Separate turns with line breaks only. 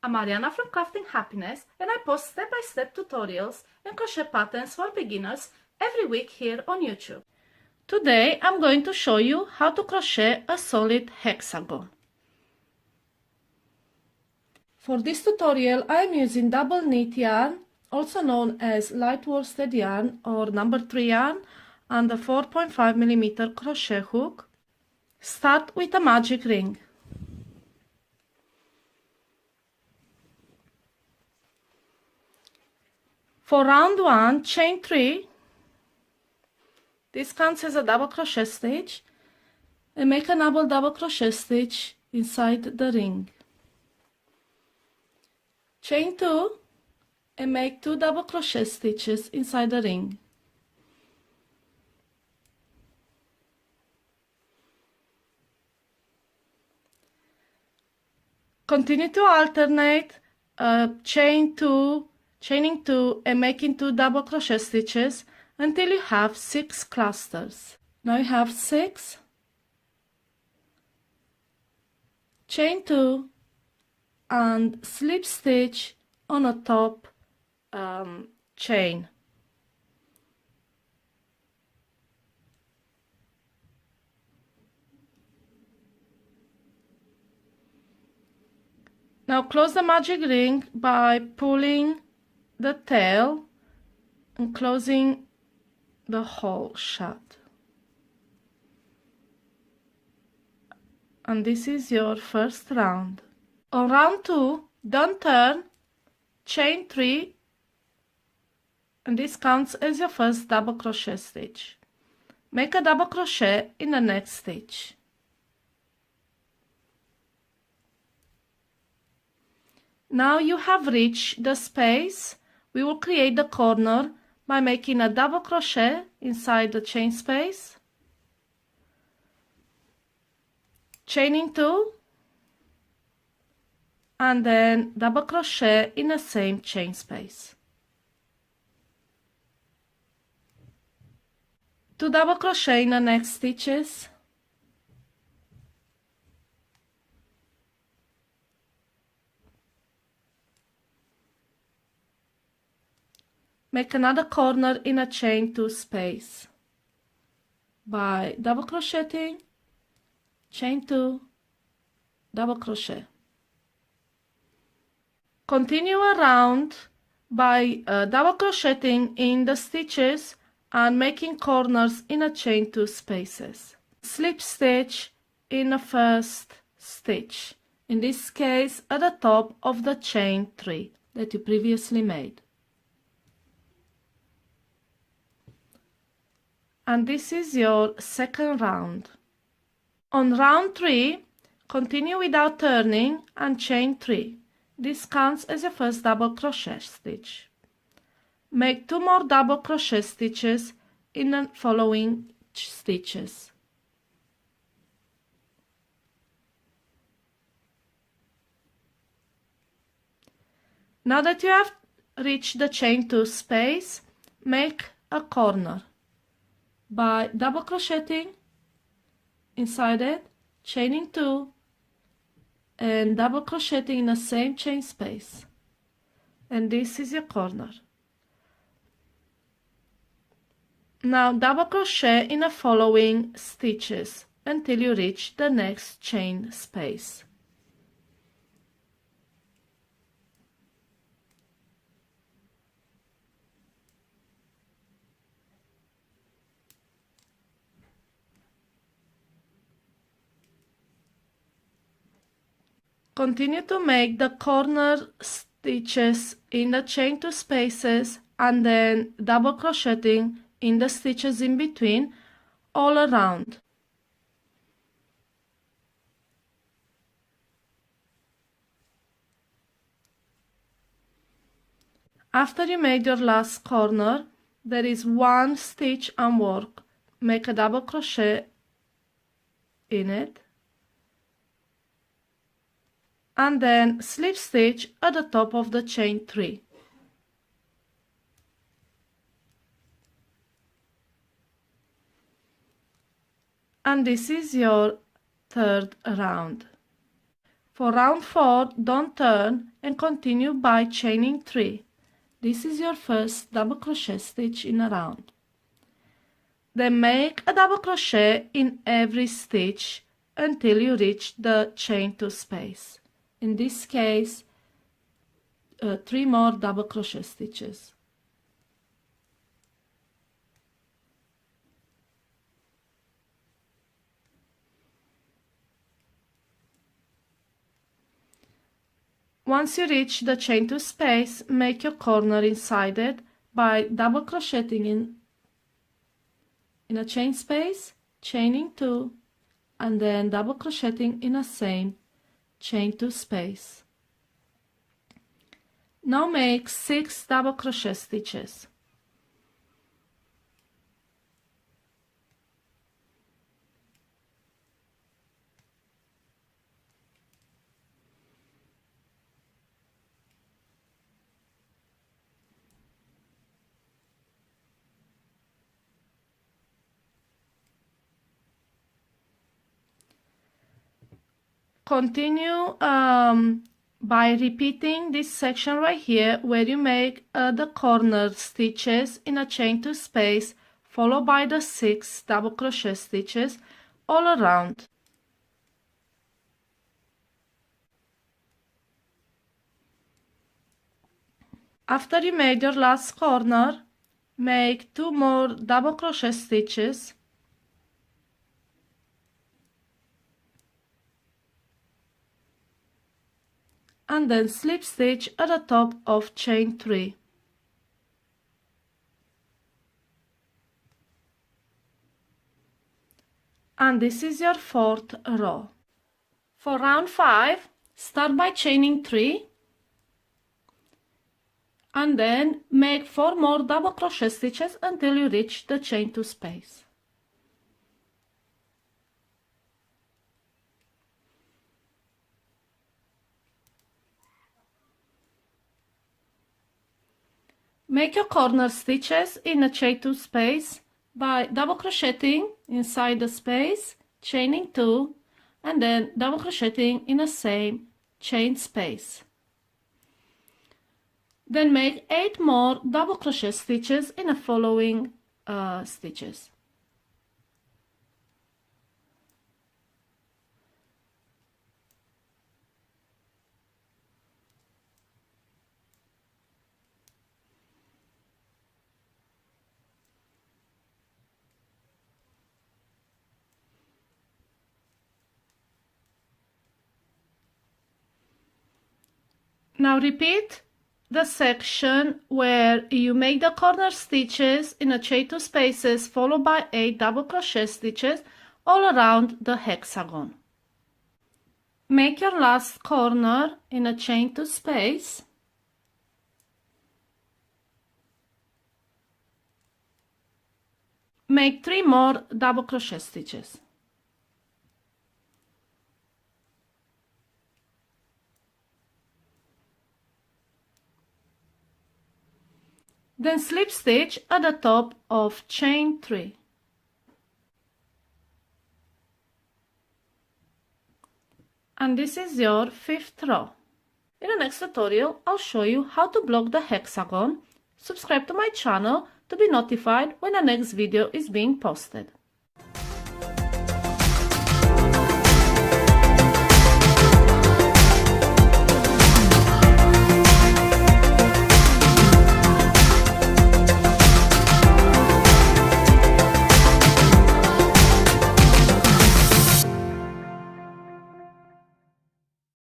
I'm Mariana from Crafting Happiness, and I post step-by-step tutorials and crochet patterns for beginners every week here on YouTube. Today I'm going to show you how to crochet a solid hexagon. For this tutorial I am using double knit yarn, also known as light worsted yarn or number 3 yarn, and a 4.5mm crochet hook. Start with a magic ring. For round 1, chain 3. This counts as a double crochet stitch, and make a double crochet stitch inside the ring. Chain 2 and make 2 double crochet stitches inside the ring. Continue to alternate chaining 2 and making 2 double crochet stitches until you have 6 clusters. Now you have 6, chain 2 and slip stitch on a top chain. Now close the magic ring by pulling the tail and closing the hole shut. And this is your first round. On round 2, don't turn, chain 3, and this counts as your first double crochet stitch. Make a double crochet in the next stitch. Now you have reached the space. We will create the corner by making a double crochet inside the chain space, chaining 2, and then double crochet in the same chain space. 2 double crochet in the next stitches, make another corner in a chain 2 space by double crocheting, chain 2, double crochet. Continue around by double crocheting in the stitches and making corners in a chain 2 spaces. Slip stitch in the first stitch, in this case at the top of the chain 3 that you previously made. And this is your second round. On round 3, continue without turning and chain 3. This counts as your first double crochet stitch. Make 2 more double crochet stitches in the following stitches. Now that you have reached the chain 2 space, make a corner by double crocheting inside it, chaining 2, and double crocheting in the same chain space, and this is your corner. Now double crochet in the following stitches until you reach the next chain space. Continue to make the corner stitches in the chain 2 spaces and then double crocheting in the stitches in between all around. After you made your last corner, there is 1 stitch and work. Make a double crochet in it, and then slip stitch at the top of the chain 3. And this is your third round. For round 4, don't turn and continue by chaining 3. This is your first double crochet stitch in a round. Then make a double crochet in every stitch until you reach the chain 2 space. In this case, 3 more double crochet stitches. Once you reach the chain 2 space, make your corner inside it by double crocheting in a chain space, chaining 2, and then double crocheting in a same chain 2 space. Now make 6 double crochet stitches. Continue by repeating this section right here where you make the corner stitches in a chain 2 space, followed by the 6 double crochet stitches all around. After you made your last corner, make 2 more double crochet stitches and then slip stitch at the top of chain 3. And this is your 4th row. For round 5, start by chaining 3 and then make 4 more double crochet stitches until you reach the chain 2 space. Make your corner stitches in a chain 2 space by double crocheting inside the space, chaining 2, and then double crocheting in the same chain space. Then make 8 more double crochet stitches in the following stitches. Now repeat the section where you make the corner stitches in a chain 2 spaces followed by 8 double crochet stitches all around the hexagon. Make your last corner in a chain 2 space. Make 3 more double crochet stitches. Then slip stitch at the top of chain 3. And this is your 5th row. In the next tutorial, I'll show you how to block the hexagon. Subscribe to my channel to be notified when the next video is being posted.